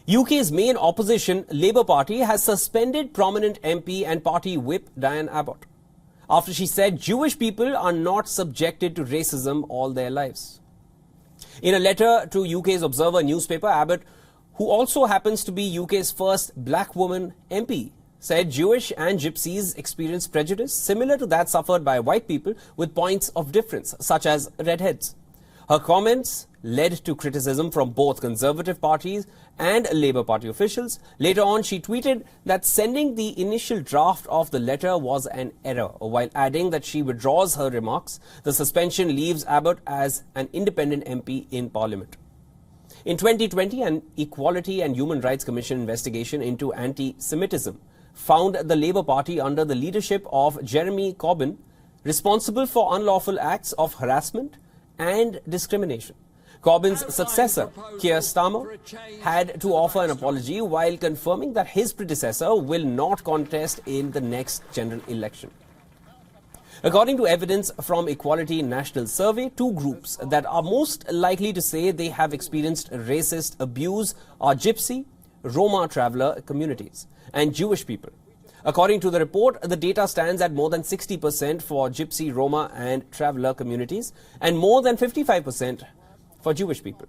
UK's main opposition, Labour Party, has suspended prominent MP and party whip Diane Abbott after she said Jewish people are not subjected to racism all their lives. In a letter to UK's Observer newspaper, Abbott, who also happens to be UK's first black woman MP, said Jewish and Gypsies experience prejudice similar to that suffered by white people with points of difference, such as redheads. Her comments led to criticism from both Conservative parties and Labour Party officials. Later on, she tweeted that sending the initial draft of the letter was an error, while adding that she withdraws her remarks. The suspension leaves Abbott as an independent MP in Parliament. In 2020, an Equality and Human Rights Commission investigation into anti-Semitism found the Labour Party under the leadership of Jeremy Corbyn responsible for unlawful acts of harassment and discrimination. Corbyn's successor, Keir Starmer, had to offer an apology while confirming that his predecessor will not contest in the next general election. According to evidence from Equality National Survey, two groups that are most likely to say they have experienced racist abuse are Gypsy, Roma traveller communities, and Jewish people. According to the report, the data stands at more than 60% for Gypsy, Roma and traveller communities and more than 55% for Jewish people.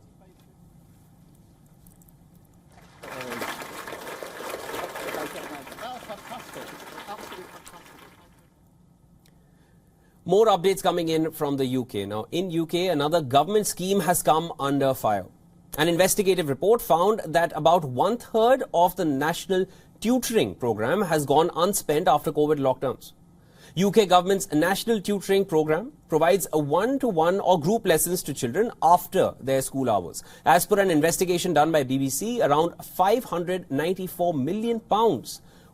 More updates coming in from the UK. Now, in UK, another government scheme has come under fire. An investigative report found that about 1/3 of the national tutoring program has gone unspent after COVID lockdowns. UK government's national tutoring program provides a one-to-one or group lessons to children after their school hours. As per an investigation done by BBC, around £594 million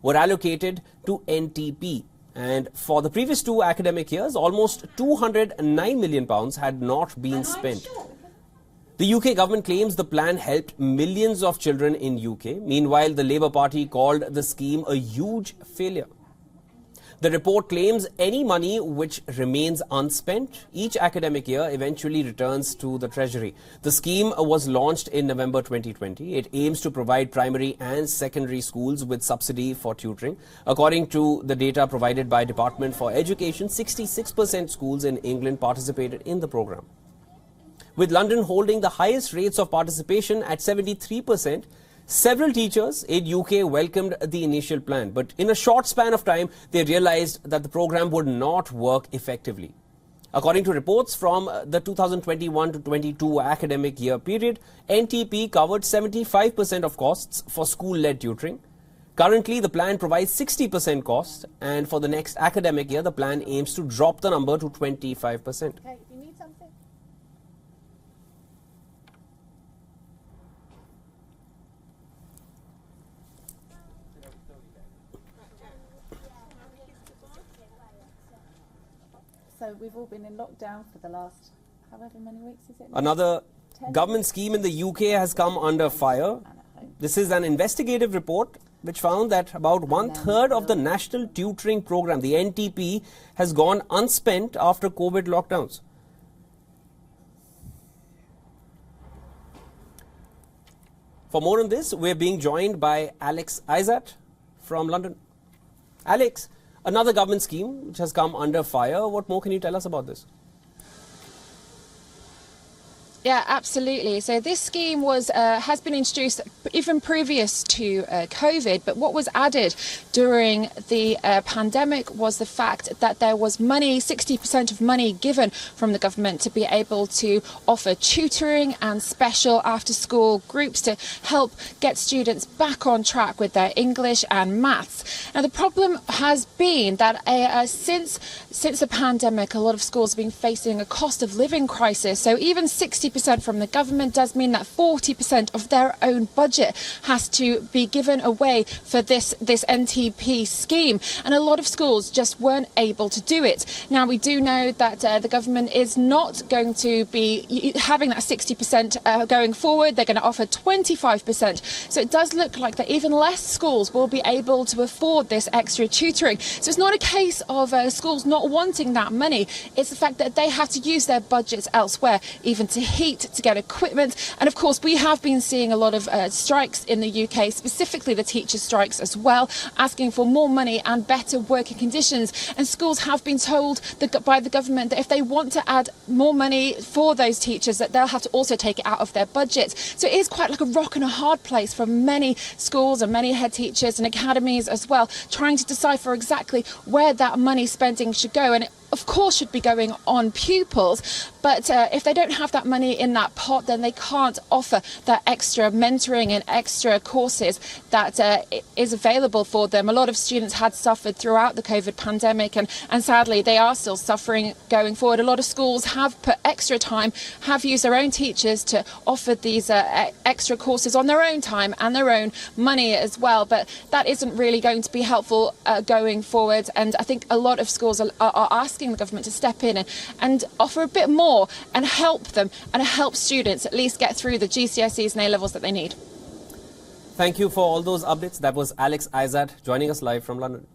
were allocated to NTP. And for the previous 2 academic years, almost £209 million had not been spent. The UK government claims the plan helped millions of children in UK. Meanwhile, the Labour Party called the scheme a huge failure. The report claims any money which remains unspent each academic year eventually returns to the Treasury. The scheme was launched in November 2020. It aims to provide primary and secondary schools with subsidy for tutoring. According to the data provided by Department for Education, 66% schools in England participated in the programme. With London holding the highest rates of participation at 73%, several teachers in UK welcomed the initial plan. But in a short span of time, they realized that the program would not work effectively. According to reports from the 2021 to 22 academic year period, NTP covered 75% of costs for school-led tutoring. Currently, the plan provides 60% cost, and for the next academic year, the plan aims to drop the number to 25%. Okay, you need something? So we've all been in lockdown for the last however many weeks, is it? Another government scheme in the UK has come under fire. This is an investigative report which found that about 1/3 of the national tutoring program, the NTP, has gone unspent after COVID lockdowns. For more on this, we're being joined by Alex Isat from London. Alex, another government scheme which has come under fire. What more can you tell us about this? Yeah, absolutely. So this scheme has been introduced even previous to COVID, but what was added during the pandemic was the fact that there was money, 60% of money given from the government to be able to offer tutoring and special after-school groups to help get students back on track with their English and maths. Now, the problem has been that since the pandemic, a lot of schools have been facing a cost of living crisis. So even 60% from the government does mean that 40% of their own budget has to be given away for this NTP scheme, and a lot of schools just weren't able to do it. Now, we do know that the government is not going to be having that 60% going forward. They're going to offer 25%. So it does look like that even less schools will be able to afford this extra tutoring. So it's not a case of schools not wanting that money. It's the fact that they have to use their budgets elsewhere even to heat, to get equipment. And of course, we have been seeing a lot of strikes in the UK, specifically the teachers' strikes as well, asking for more money and better working conditions. And schools have been told by the government that if they want to add more money for those teachers, that they'll have to also take it out of their budget. So it is quite like a rock and a hard place for many schools and many head teachers and academies as well, trying to decipher exactly where that money spending should go. And it, of course, should be going on pupils, but if they don't have that money in that pot, then they can't offer that extra mentoring and extra courses that is available for them. A lot of students had suffered throughout the COVID pandemic, and sadly they are still suffering going forward. A lot of schools have put extra time, have used their own teachers to offer these extra courses on their own time and their own money as well, but that isn't really going to be helpful going forward. And I think a lot of schools are asking the government to step in and offer a bit more and help them and help students at least get through the GCSEs and A-levels that they need. Thank you for all those updates. That was Alex Izad joining us live from London.